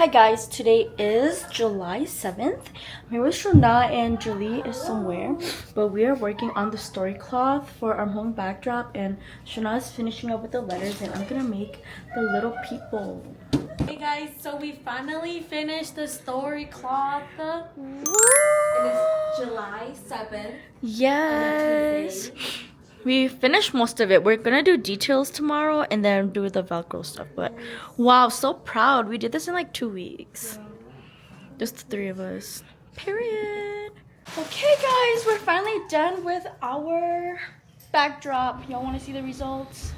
Hi guys, today is July 7th. I'm here with Shona and Julie is somewhere, but we are working on the story cloth for our home backdrop, and Shona is finishing up with the letters and I'm gonna make the little people. Hey guys, so we finally finished the story cloth. And it's July 7th. Yes! We finished most of it. We're gonna do details tomorrow and then do the Velcro stuff. But wow, so proud. We did this in like 2 weeks. Just the three of us. Period. Okay guys, we're finally done with our backdrop. Y'all wanna see the results?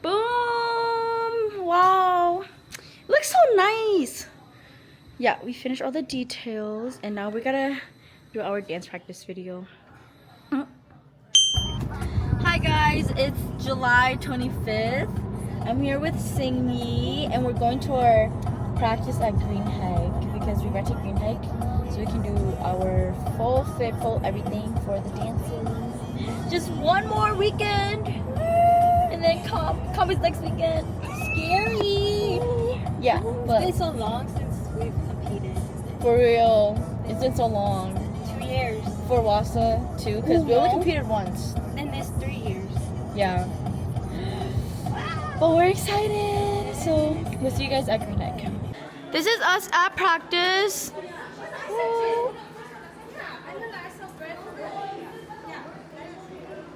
Boom! Wow. It looks so nice. Yeah, we finished all the details and now we gotta do our dance practice video. Hi guys, it's July 25th. I'm here with Singyi and we're going to our practice at Green Hike because we rented Green Hike so we can do our full fit, full everything for the dances. Just one more weekend and then come is next weekend. Scary. Yeah, but It's been so long since we've competed. for real, it's been so long. 2 years. For Wausau too, because we only competed once. And it's 3 years. Yeah. But we're excited. So we'll see you guys at Green Hike. This is us at practice. Woo.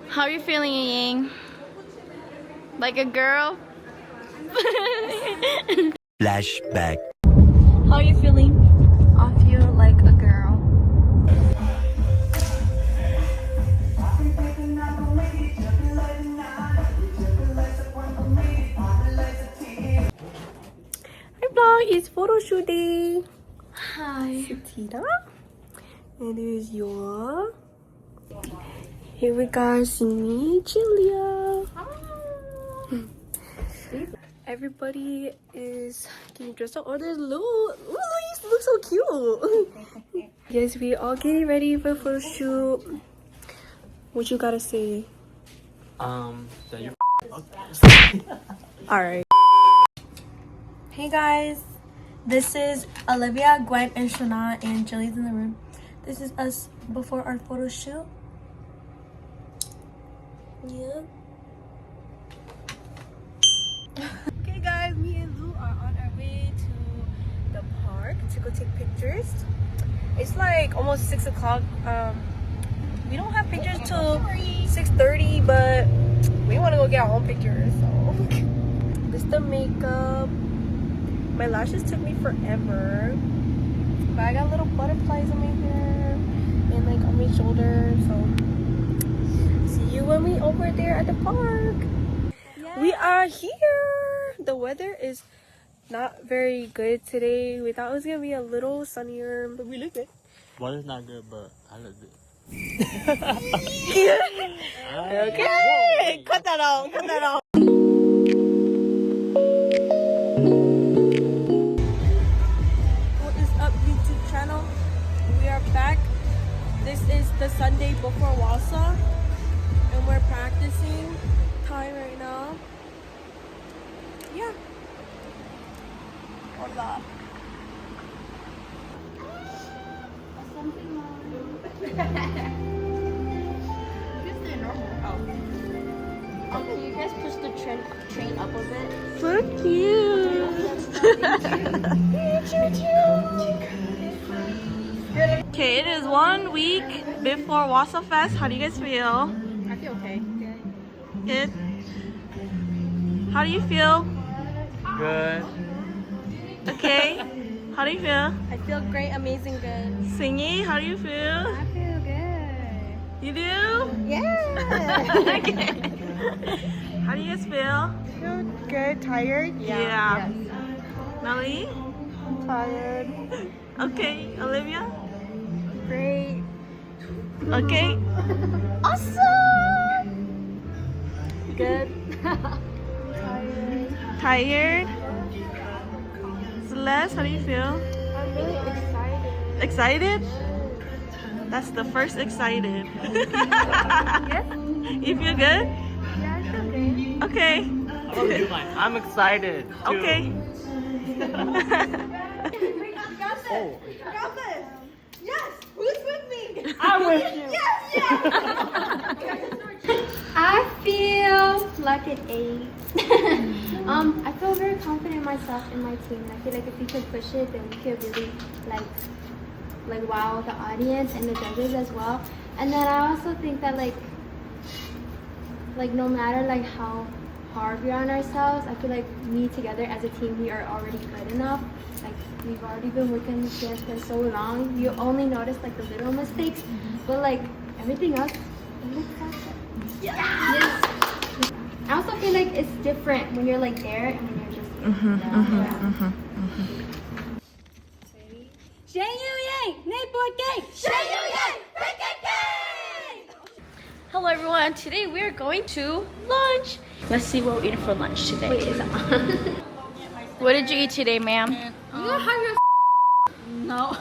How are you feeling, Yer Yang? Like a girl? Flashback. How are you feeling? I feel like a girl. Hi vlog, it's photo shoot day. Hi. Tita. And there's your. Here we got Simi, Julia. Everybody is getting dressed up. Oh, there's Lou. Ooh, you look so cute. Yes, we all getting ready for the photo shoot. What you gotta say? That you Alright. Hey guys, this is Olivia, Gwen, and Shana, and Jilly's in the room. This is us before our photo shoot. Yeah. Okay guys, me and Lou are on our way to the park to go take pictures. It's like almost 6 o'clock. We don't have pictures till 6:30, but we want to go get our own pictures. So this is the makeup. My lashes took me forever, but I got little butterflies on my hair and like on my shoulder. So see you when we over there at the park. We are here. The weather is not very good today. We thought it was gonna be a little sunnier, but we look good. Water's not good, but I look good. Okay, cut that out. Cut that out. What is up, YouTube channel? We are back. This is the Sunday before Wausau, and we're practicing time right now. Yeah. Hola. Can you guys push the train up a bit? Fuck you. Okay, it is 1 week before Wausau Fest. How do you guys feel? I feel okay. Good. How do you feel? Good. Okay. How do you feel? I feel great, amazing, good. Singyi, how do you feel? I feel good. You do? Yeah. Okay. How do you guys feel? Feel good, tired? Yeah. Melly? Tired. Okay. Olivia? Great. Okay. Awesome! Good. Tired? Celeste, how do you feel? I'm really excited. Excited? That's the first excited. Yes? You feel good? Yeah, I feel great. Okay. I'm excited. Too. Okay. Yes! Who's with me? I'm with you. I feel like an 8. I feel very confident in myself and my team. I feel like if we could push it, then we could really like wow the audience and the judges as well. And then I also think that like no matter like how hard we are on ourselves, I feel like we together as a team, we are already good enough. Like we've already been working this dance for so long. You only notice like the little mistakes, but like everything else, it looks perfect. Yes. I also feel like it's different when you're like there and then you're just Hello everyone, today we are going to lunch. Let's see what we're eating for lunch today. Wait, is it on? What did you eat today, ma'am? You don't have your No.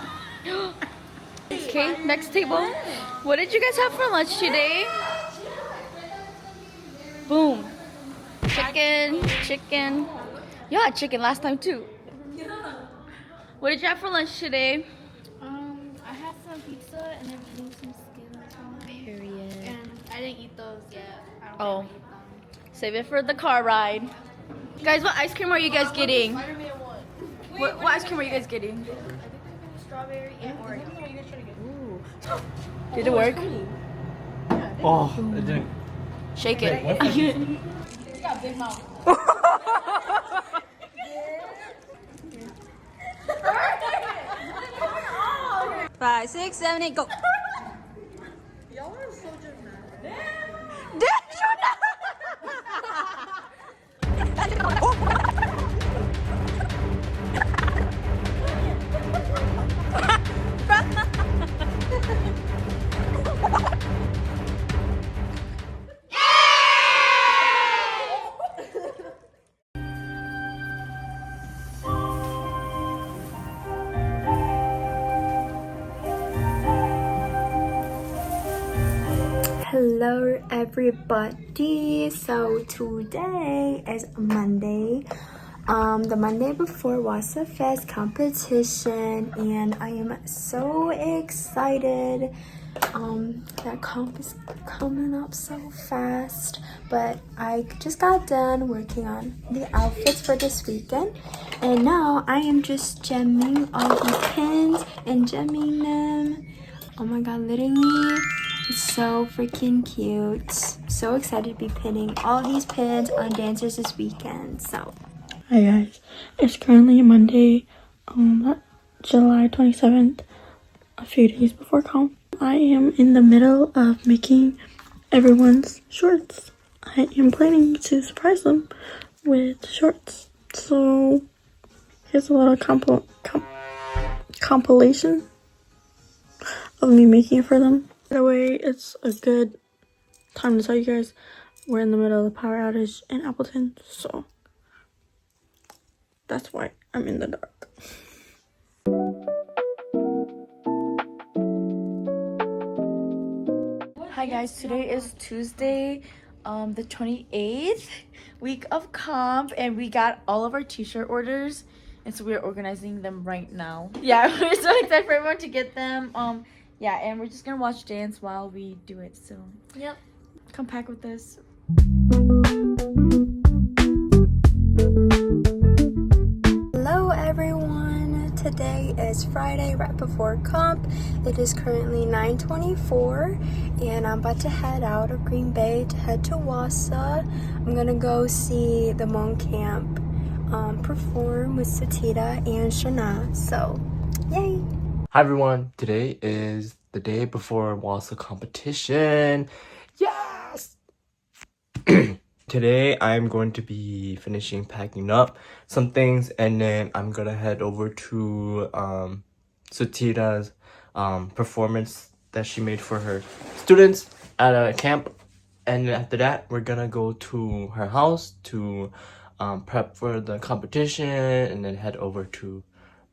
Okay, next table. What did you guys have for lunch today? Boom. Chicken. You had chicken last time too. What did you have for lunch today? I had some pizza and then eating some skins. Period. And I didn't eat those yet. I don't Oh. think I eat them. Save it for the car ride. Guys, what ice cream are you guys getting? What ice cream are you guys getting? Strawberry and Oreo. Did it work? Oh, it didn't. Shake it. Five, 6, 7, 8, go. Y'all are so dramatic. Hello everybody. So today is Monday. The Monday before Wausau Fest competition, and I am so excited. That comp is coming up so fast, but I just got done working on the outfits for this weekend, and now I am just gemming all the pins and gemming them. Oh my god, literally, it's so freaking cute. So excited to be pinning all these pins on dancers this weekend. So hi guys, it's currently Monday, July 27th, a few days before comp. I am in the middle of making everyone's shorts. I am planning to surprise them with shorts. So here's a little compilation of me making it for them. By the way, it's a good time to tell you guys we're in the middle of the power outage in Appleton, so that's why I'm in the dark. Hi guys, today is Tuesday, the 28th week of comp, and we got all of our t-shirt orders, and so we're organizing them right now. Yeah, we're so excited for everyone to get them. Yeah, and we're just gonna watch dance while we do it, so Yep. come pack with us. hello everyone. Today is Friday, right before comp. It is currently 9:24, and I'm about to head out of Green Bay to head to Wausau. I'm gonna go see the Hmong camp perform with Satita and Shana. So, yay! Hi everyone, today is the day before Wausau competition. Yes! Today I'm going to be finishing packing up some things, and then I'm gonna head over to Satita's performance that she made for her students at a camp, and after that we're gonna go to her house to prep for the competition, and then head over to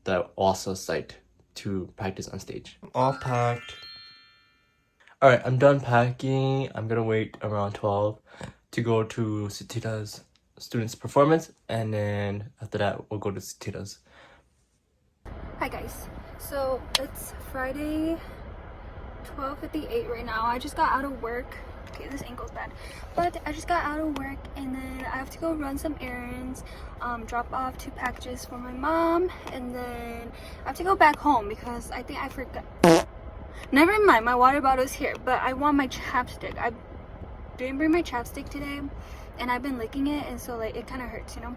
the Wausau site to practice on stage. All packed. Alright, I'm done packing. I'm gonna wait around 12 to go to Satita's students' performance, and then after that we'll go to Satita's. Hi guys, so it's Friday 12:58 right now. I just got out of work. Okay, this ankle's bad, but I just got out of work and then I have to go run some errands, drop off 2 packages for my mom, and then I have to go back home because I think I forgot. Never mind, my water bottle is here, but I want my chapstick. I didn't bring my chapstick today and I've been licking it, and so like it kind of hurts, you know.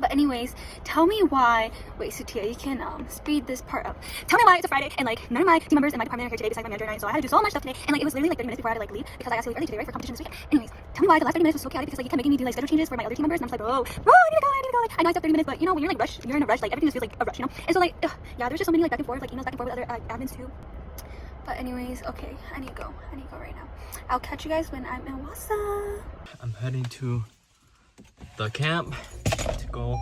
But anyways, tell me why. Wait, Sutia, you can speed this part up. Tell me why it's a Friday and like none of my team members in my department are here today besides my manager and I. So I had to do so much stuff today, and like it was literally like 30 minutes before I had to like leave because I got to leave early today, right, for competition this weekend. Anyways, tell me why the last 30 minutes was so chaotic because like you kept making me do like schedule changes for my other team members, and I'm just like, bro, I need to go. Like I know I have 30 minutes, but you know when you're like you're in a rush, like everything just feels like a rush, you know. And so like yeah, there's just so many like back and forth, like emails back and forth with other admins too. But anyways, okay, I need to go right now. I'll catch you guys when I'm in Wausau. I'm heading to the camp to go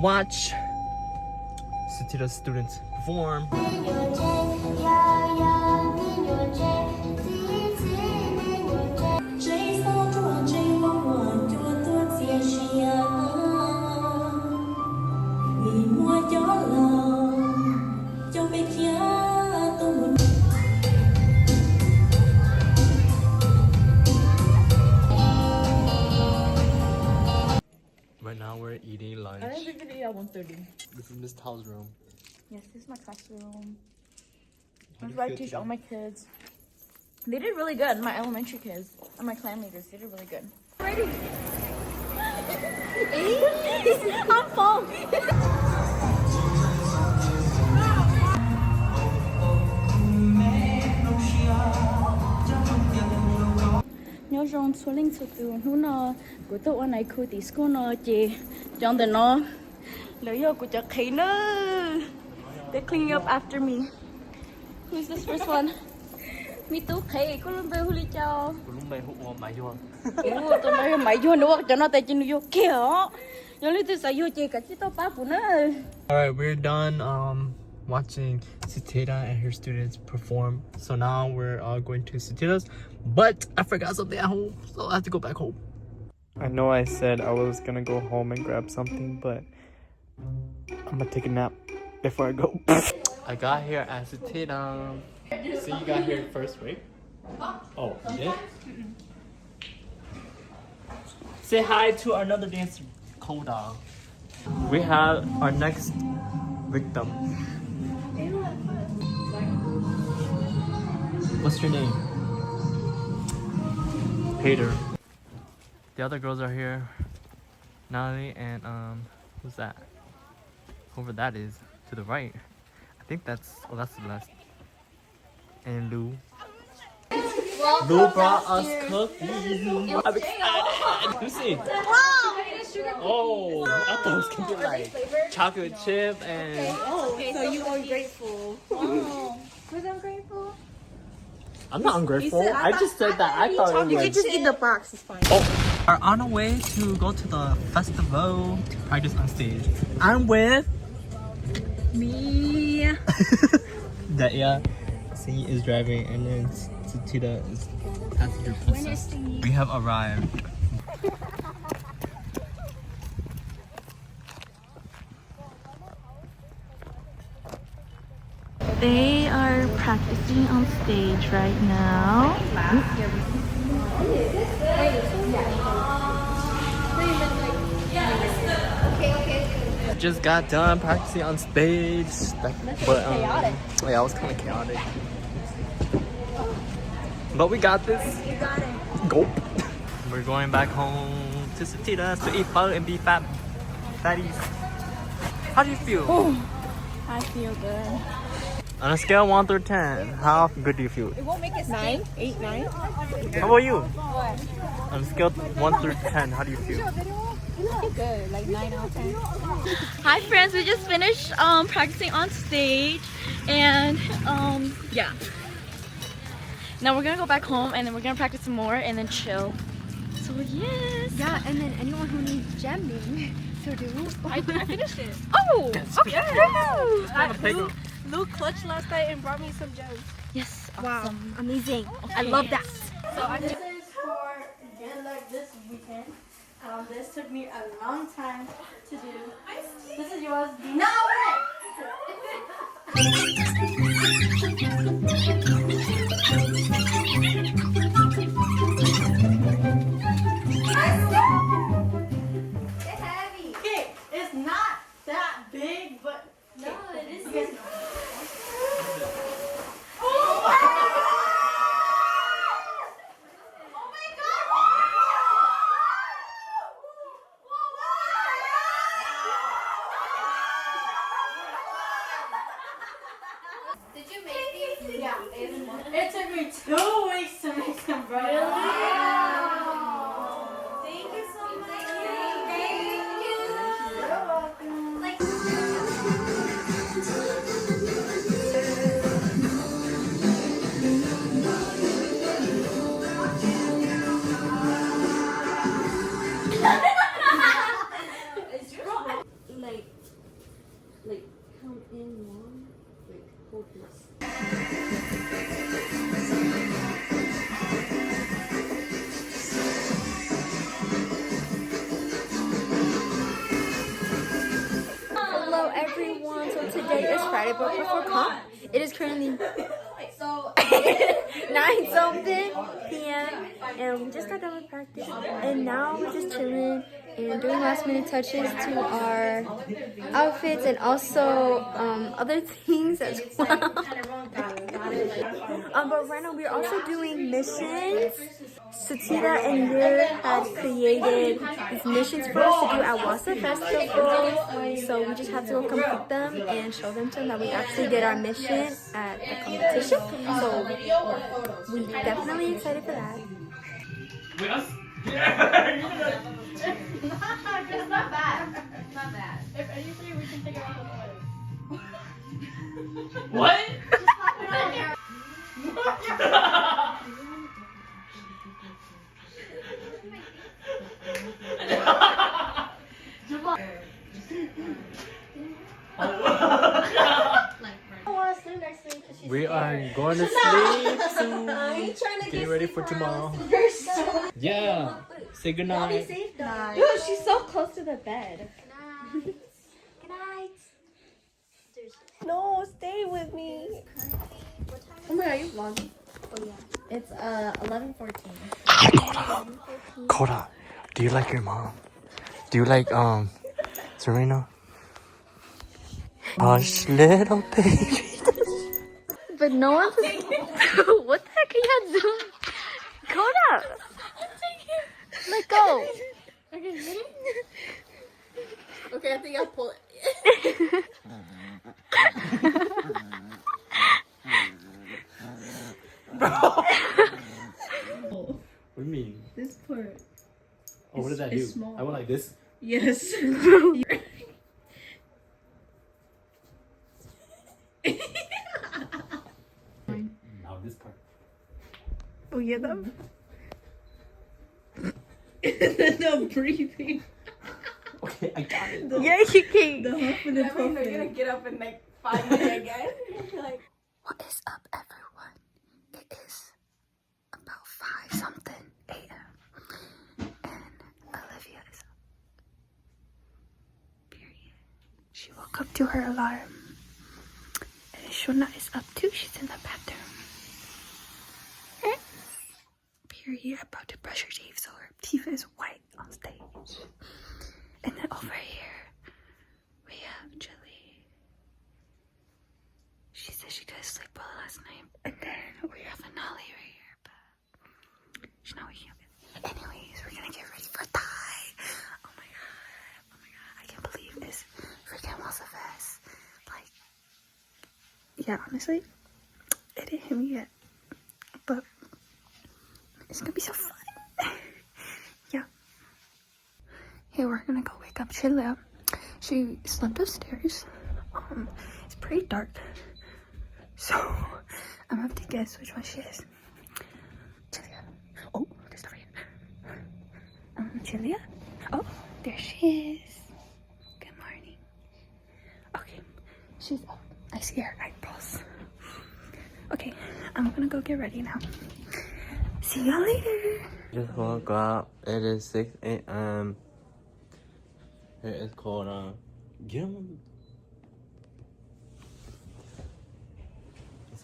watch Sutita's students perform. Right now we're eating lunch. I think we can eat at 1:30. This is Miss Tao's room. Yes, this is my classroom. How do That's you where I feel teach today? all my kids. They did really good. My elementary kids and my clan leaders, they did really good. Ready? I'm full. Nhớ rằng số linh số từ nó của tôi này khu tí school nó chỉ trong đó nó lấy vô của chắc khí nữa. They're cleaning up after me. Who's this first one? Me too. Khí có luôn về huli cho. Lúc mày hụt mày vô. Tôi nói mày vô nữa cho nó tay chân vô kia. Nhớ lấy tôi sẽ vô chơi cả chiếc tao ba phụ nữa. Alright, we're done watching Sutita and her students perform. So now we're going to Sutita's, but I forgot something at home, so I have to go back home. I know I said I was gonna go home and grab something, but I'm gonna take a nap before I go. I got here at Sutita. So you got here first, right? Oh, you did? Say hi to another dancer, Koda. We have our next victim. What's your name? Peter. The other girls are here. Natalie and who's that? Whoever that is to the right. I think that's that's Celeste. And Lou. Lou brought us cookies. I'm excited. Let me see. Oh, I thought it was gonna be like chocolate chip and. Oh, so you are grateful. Oh, was I grateful? I'm not ungrateful. I just said that I thought it You can was. just eat the box, it's fine. Oh, are on our way to go to the festival to practice on stage. I'm with Me. Daya. Singy is driving, and then Sutita is passenger princess. We have arrived. They are practicing on stage right now. Just got done practicing on stage, but yeah, it was kind of chaotic. But we got this. You got it. Gulp. We're going back home to Sutita's to eat pho and be fatties. How do you feel? I feel good. On a scale of 1 through 10, how good do you feel? It won't make it 9, 8, 9. How about you? On a scale of 1 through 10, how do you feel? Good, like 9 out of 10. Hi friends, we just finished practicing on stage, and yeah. Now we're gonna go back home and then we're gonna practice some more and then chill. So yes. Yeah, and then anyone who needs jamming, so do. I finished it. Oh, okay. Lou clutched last night and brought me some gems. Yes. Wow, Awesome. amazing. Okay. I love that. So I just... This is for jet lag this weekend. This took me a long time to do. This is yours. No way! Okay, it's not that big, but No, it is. Did you make these? yeah, it took me 2 weeks to make them, bro. Thank you so much. Thank you. You're welcome. Like. Like come in one, like hold this. Hello everyone, so today is Friday but before comp. It is currently 9 something p.m. and we just got done with practice and now we're just chilling and doing last minute touches to our outfits and also other things as well. But right now we're also doing missions. Satira and Yer had created these missions for us to do at Wausau Festival, so we just have to go complete them and show them to them that we actually did our mission at the competition. So we're definitely excited for that. It's not bad. It's not bad. If anything, we can take it off of the way. What? Just pop it on here. We are going to sleep soon. Get ready for tomorrow. Yeah. Say goodnight. Dude, she's so close to the bed. Good night. No, stay with me. Oh my god, are you vlogging? It's 11:14. Koda, do you like your mom? Do you like Serena? Hush, little baby. But no one's. What the heck are you doing? Koda! Let go! Okay, I think I'll pull it. What do you mean? This part. Oh, what does that do? small. I went like this. Yes. Now this part. Oh yeah, that. The breathing. Okay, I got it. Yeah, you can. The huff and the puffing. They're gonna get up in like 5 minutes again. What is up, everyone? It is about 5 something a.m. and Olivia is up. Period. She woke up to her alarm. And Shona is up too. She's in the bathroom. Period. About to brush her teeth, so her teeth is white on stage. And then over here, we have Julie. She said she couldn't sleep well last night. And then we have Anali right here, but she's not waking up yet. Anyways, we're gonna get ready for Thai. Oh my god. I can't believe it's freaking Wausau Fest. Like, yeah, honestly, it didn't hit me yet. But it's gonna be so fun. Yeah. Hey, we're gonna go wake up Sheila. She slept upstairs. It's pretty dark. So, I'm gonna have to guess which one she is. Julia. Oh, there's the right. Julia? Oh, there she is. Good morning. Okay, she's up. I see her eyebrows. Okay, I'm gonna go get ready now. See y'all later. Just woke up. It is 6 a.m. It is cold. Get him.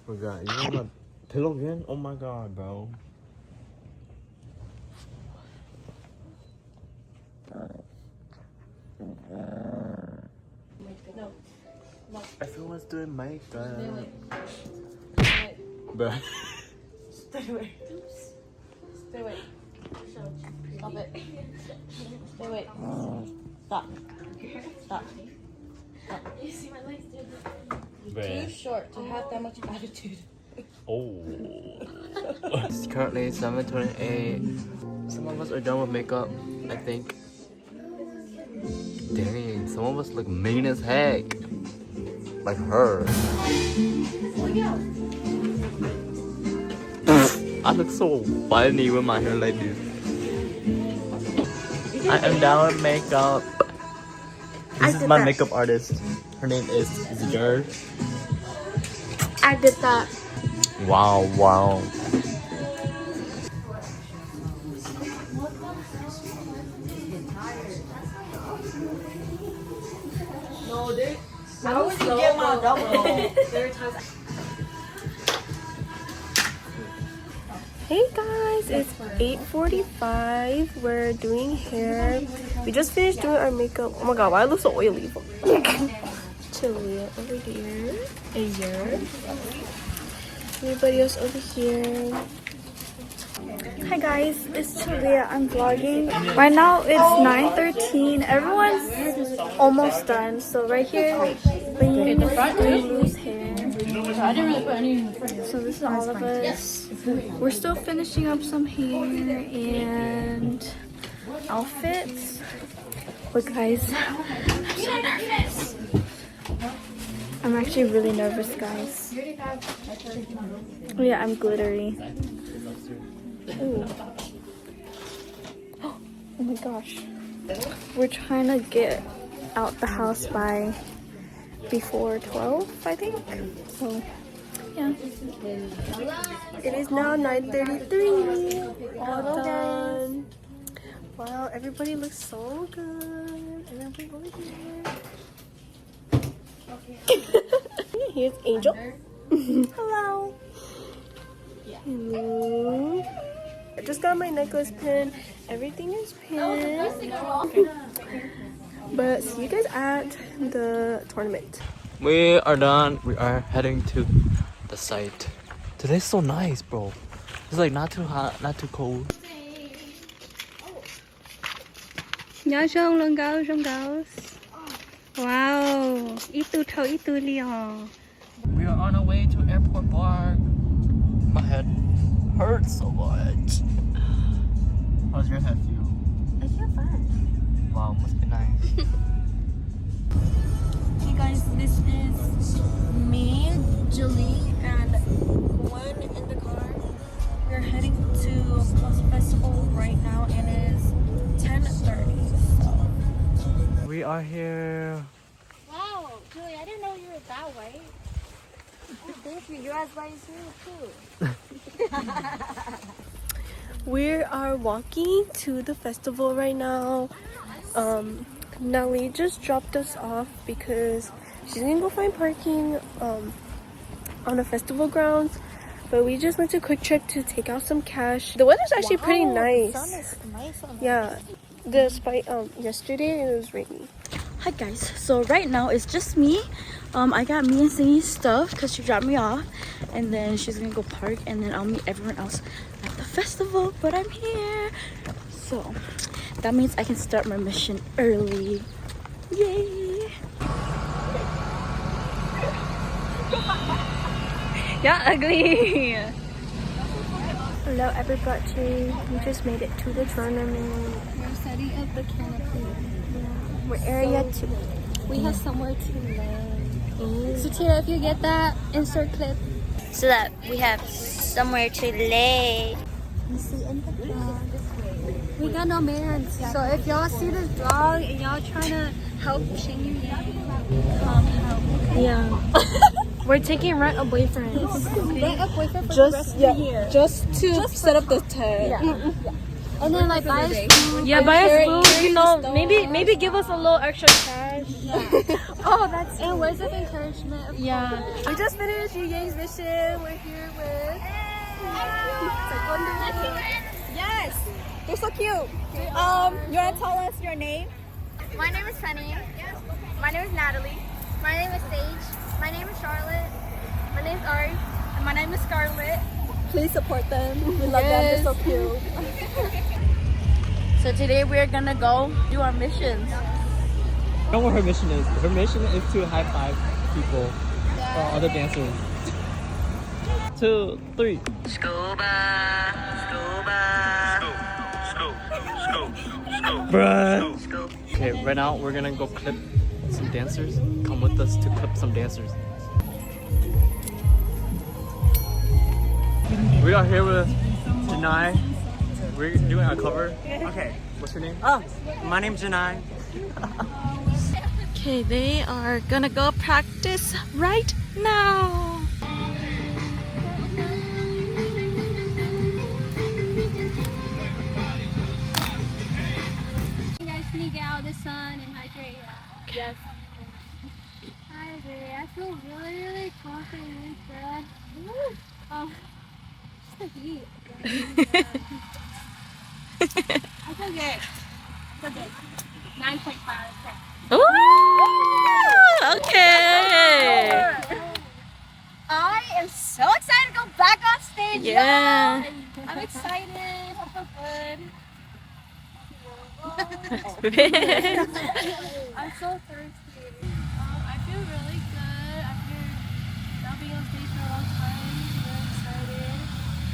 Forgot. You want my pillow again? Oh my god, bro. Everyone's doing makeup. Bro. Stay away. Stay away. Stop it. Stay away. Stop. Stop. You see my legs, dude? Too short to have that much attitude. Oh. It's currently 7:28. Some of us are done with makeup, I think. Dang, some of us look mean as heck. Like her. I look so funny with my hair like this. I am down with makeup. This is my makeup artist. Her name is Yer. I did that. Wow, wow. No, dude. How would you get my double? Hey guys, it's 8:45. We're doing hair. We just finished doing our makeup. Oh my god, why I look so oily? Chili over here. A Yer. Everybody else over here. Hi guys, it's Talia. I'm vlogging. Right now it's 9:13. Everyone's almost done. So right here, Bing Blue's hair. I didn't really put any in the fridge. So this is all of us. We're still finishing up some hair and outfits. But guys, I'm so nervous. I'm actually really nervous, guys. Oh yeah, I'm glittery. Ooh. Oh my gosh. We're trying to get out the house by before 12, I think. So, yeah. It is now 9:33. All done. Wow, everybody looks so good. And then we over here. Here's Angel. Hello. Hello. I just got my necklace pin. Everything is pinned. But see you guys at the tournament. We are done. We are heading to the site. Today's so nice, bro. It's like not too hot, not too cold. Wow, itu thâu itu liao. We are on our way to Airport Park. My head hurts so much. How's your head feel? I feel fine. Wow, must be nice. Hey guys, this is me, Julie, and Gwen in the car. We're heading to Wausau Festival right now, and it is 10:30. So. We are here. Wow, Julie, I didn't know you were that white. Thank you. You're as white as me too. We are walking to the festival right now. Nelly just dropped us off because she's gonna go find parking on the festival grounds. But we just went to Quick Trip to take out some cash. The weather's actually pretty nice. The sun is nice on Yeah, despite yesterday it was rainy. Hi guys, so right now it's just me. I got me and Cindy's stuff because she dropped me off, and then she's gonna go park, and then I'll meet everyone else at the festival. But I'm here, so that means I can start my mission early. Yay! You're ugly. Hello everybody, we just made it to the tournament. We're setting up the canopy. We're area 2. We have somewhere to land. So Tira, if you get that, insert clip. So that we have somewhere to lay. You see in the vlog. We got no man. So if y'all see this vlog and y'all trying to help Shane, come help. Yeah. We're taking rent a boyfriend. Rent a boyfriend for the rest of the year. Just to set up the tent. Yeah. And then like buy us food. Yeah, buy us food. You know, maybe give us a little extra cash. Oh, that's and words of encouragement. Yeah. We just finished Yer Yang's mission. We're here with. Yes, they're so cute. You wanna tell us your name? My name is Penny. My name is Natalie. My name is Sage. My name is Charlotte. My name is Ari. And my name is Scarlett. Please support them. We love them. They're so cute. So today we're gonna go do our missions. I don't know what her mission is. Her mission is to high five people or other dancers. 2, 3. Bruh. Okay, right now we're gonna go clip some dancers. Come with us to clip some dancers. We are here with Janai. We're doing our cover. Okay. What's your name? Oh, my name's Janai. Okay, they are gonna go practice right now. You guys need to get out of the sun and hydrate. Yes. I feel really confident, Dad. Just the heat. I feel good. So good. 9.5. Ooh, okay. I am so excited to go back on stage. Yeah. I'm excited. I feel good. I'm so thirsty. I feel really good after not being on stage for a long time. Really excited.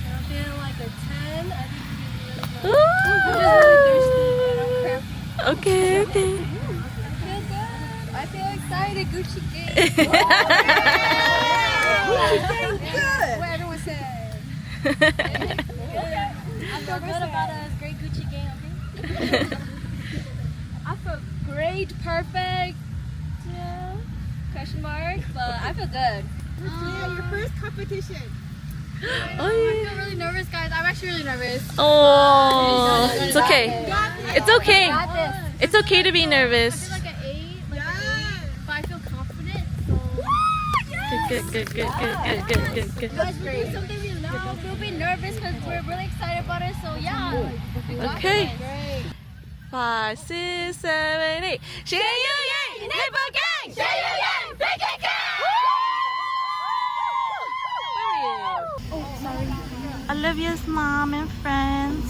And I'm feeling like a 10. I think I'm really good. I'm just really thirsty and I'm crampy. Okay. I feel good. I feel excited. Gucci gang. Gucci gang good. What everyone said. I feel good about us. Great Gucci gang, okay? I feel great, perfect. Yeah. Question mark, but I feel good. Yeah, your first competition. Oh, I feel really nervous, guys. I'm actually really nervous. Oh, it's okay. It's okay. Got this. It's okay to be I nervous. feel like an 8, but I feel confident. So Good. guys, we're doing something we love. We'll be nervous because we're really excited about it. So yeah. Okay. Great. 5, 6, 7, 8. Seev Yuj Yees, neighbor gang. Seev Yuj Yees, big gang. Oh, sorry. Olivia's mom and friends.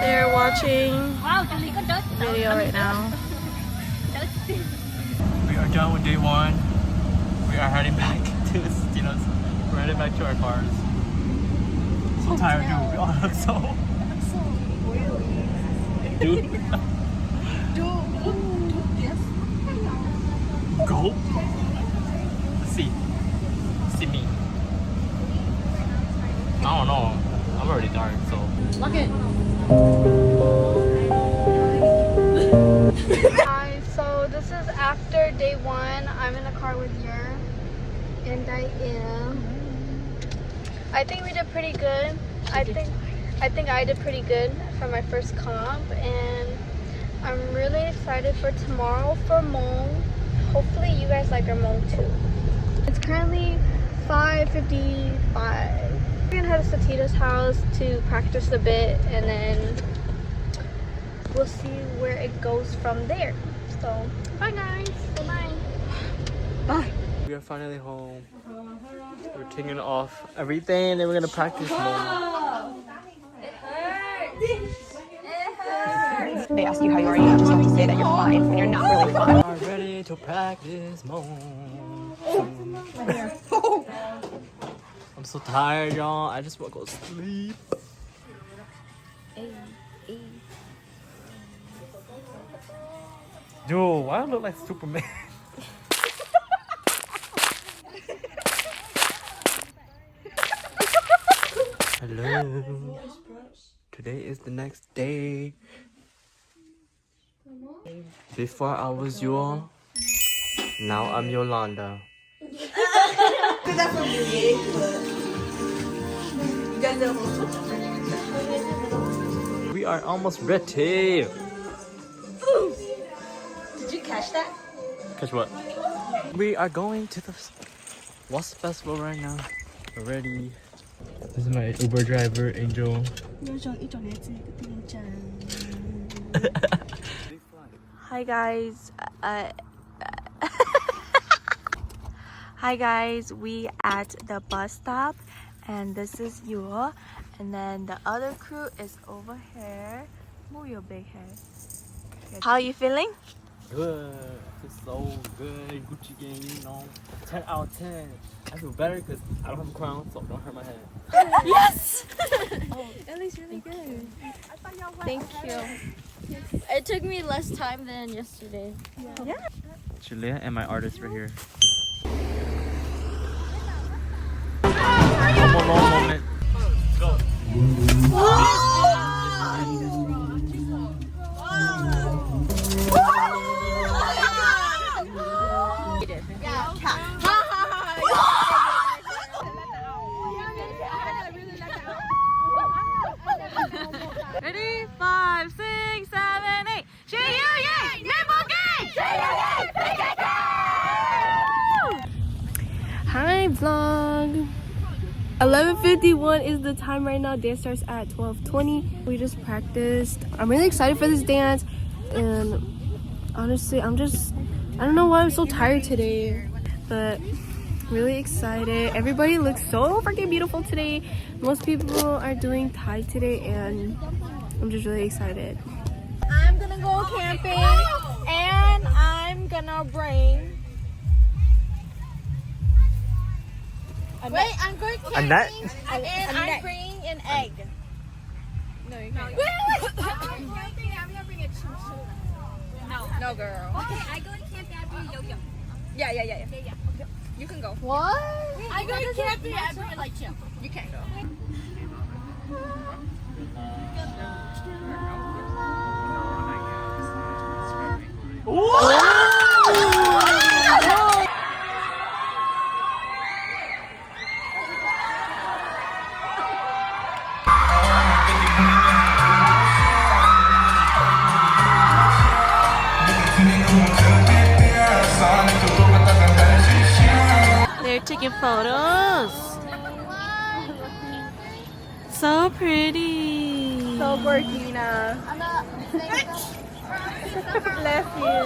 They're watching video right now. We are done with day 1. We are heading back to the Stinas. We're heading back to our cars. So tired, dude. We all look so. Dude. Go. Let's see. See me. I don't know. I'm already dark, so. Look it. Hi, so this is after day 1. I'm in the car with Yer, and I think we did pretty good. I think I did pretty good for my first comp, and I'm really excited for tomorrow for Hmong. Hopefully you guys like our Hmong too. It's currently 5:55. We're gonna head to Satita's house to practice a bit, and then we'll see where it goes from there. So, bye guys. Bye. Bye. We are finally home. We're taking off everything and then we're gonna practice more. They ask you how you are, you just have to say that you're fine when you're not really fine. We are ready to practice more. I'm so tired, y'all. I just want to go sleep. Dude, why do I look like Superman? Hello. Today is the next day. Before I was you all, now I'm Yolanda. We are almost ready. Did you catch that? Catch what? We are going to the Wausau Festival right now. We're ready. This is my Uber driver, Angel. Hi guys. Hi guys. We at the bus stop, and this is Yua, and then the other crew is over here. Move your big head. How are you feeling? Good. I feel so good. Gucci gang, you know. 10 out of 10. I feel better because I don't have a crown, so don't hurt my head. Yes! At least really good. Thank you. It took me less time than yesterday. Yeah. Julia and my artist right here. One more moment. Go. Ready? 5, 6, 7, 8. Yer Yang! Hi vlog. 11:51 is the time right now. Dance starts at 12:20. We just practiced. I'm really excited for this dance, and honestly, I don't know why I'm so tired today, but really excited. Everybody looks so freaking beautiful today. Most people are doing Thai today, and I'm just really excited. I'm gonna go camping, and I'm gonna bring. Wait, I'm going camping, Annette? and I'm bringing an egg. No, you can't. Wait. I'm camping. I'm gonna bring a chinchilla. No, girl. Okay, I go to camping after you yo-yo. Yeah. Okay. You can go. What? I go to camping after you like chill. You can't go. They're taking photos. So pretty. So Burkina. Bless you.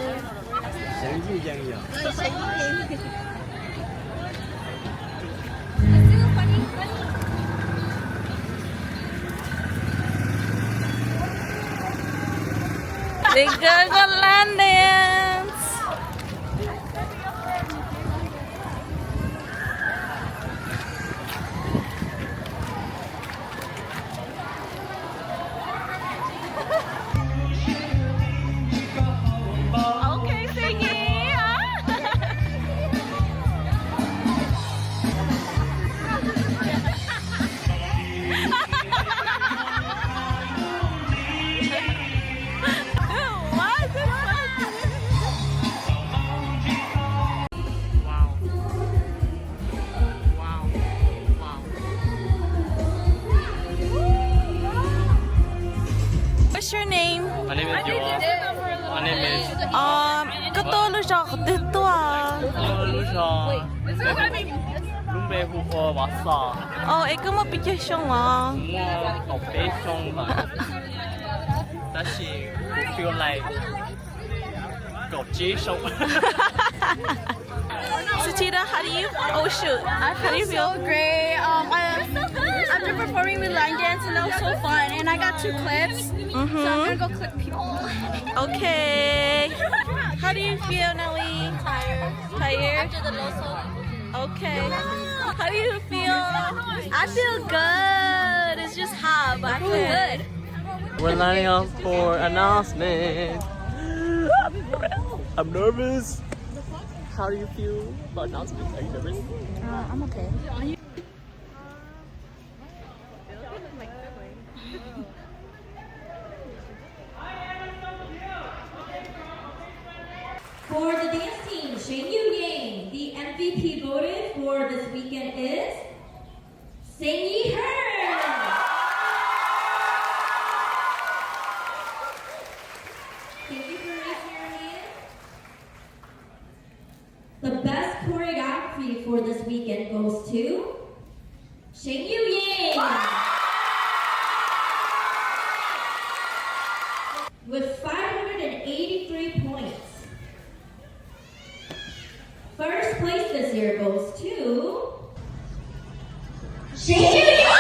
They go land dance. Okay, singing. What's your name? My name is Yoa. My name is Katoluja Katua. Lucia. Lumbe Hugo Wausau. Oh, ik kom op je jongen. More of Beijing. That she feel like go Jisho. Satita, how do you? Oh shoot! How do you feel? So great. After performing we line danced and that was so fun. And I got 2 clips. So I'm gonna go clip people. Okay. How do you feel, Nelly? Tired. Tired? After the loso. Okay. How do you feel? I feel good. It's just hot, but I feel good. We're lining up for announcement. I'm nervous. How do you feel about announcements? Are you nervous? I'm okay. For the dance team, Seev Yuj Yees, the MVP voted for this weekend is Seev Yuj. Thank you for raising your hand. The best choreography for this weekend goes to Seev Yuj Yees with 583 points. First place this year goes to Seev Yuj Yees.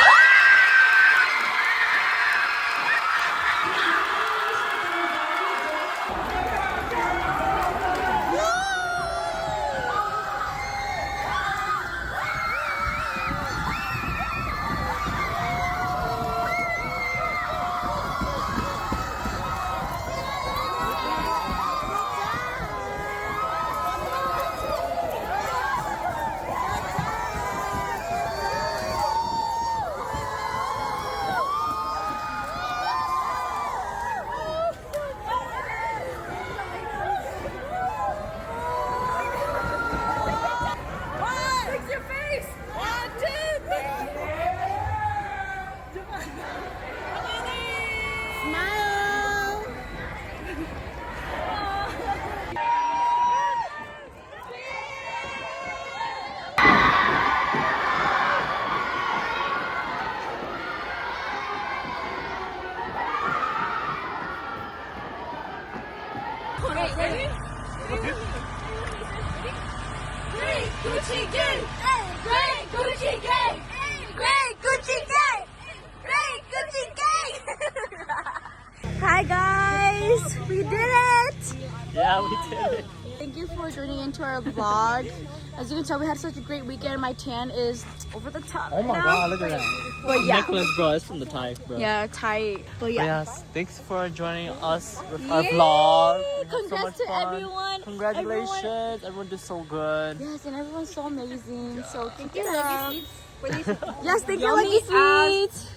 Gucci gang! Great Gucci gang! Great Gucci gang! Great Gucci gang! Hi guys! We did it! Yeah, we did it. Thank you for joining into our vlog. As you can tell, we had such a great weekend. My tan is over the top. Oh my god, look at that. But yeah. Necklace, bro. It's from the Thai, bro. Yeah, tight. But But yeah. yes, thanks for joining us with our vlog. We had so Congrats much to fun. everyone. Congratulations. Everyone did so good. Yes, and everyone's so amazing. So keep it Lucky up. Sweets. Yes, thank you, Lucky Sweets.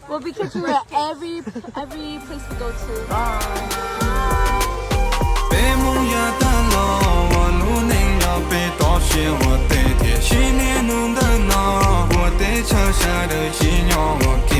We'll be catching you at every place we go to. Bye. 北梦呀的老，我路能要被盗窃，我得铁西连弄的闹，我得桥下的夕阳，我给。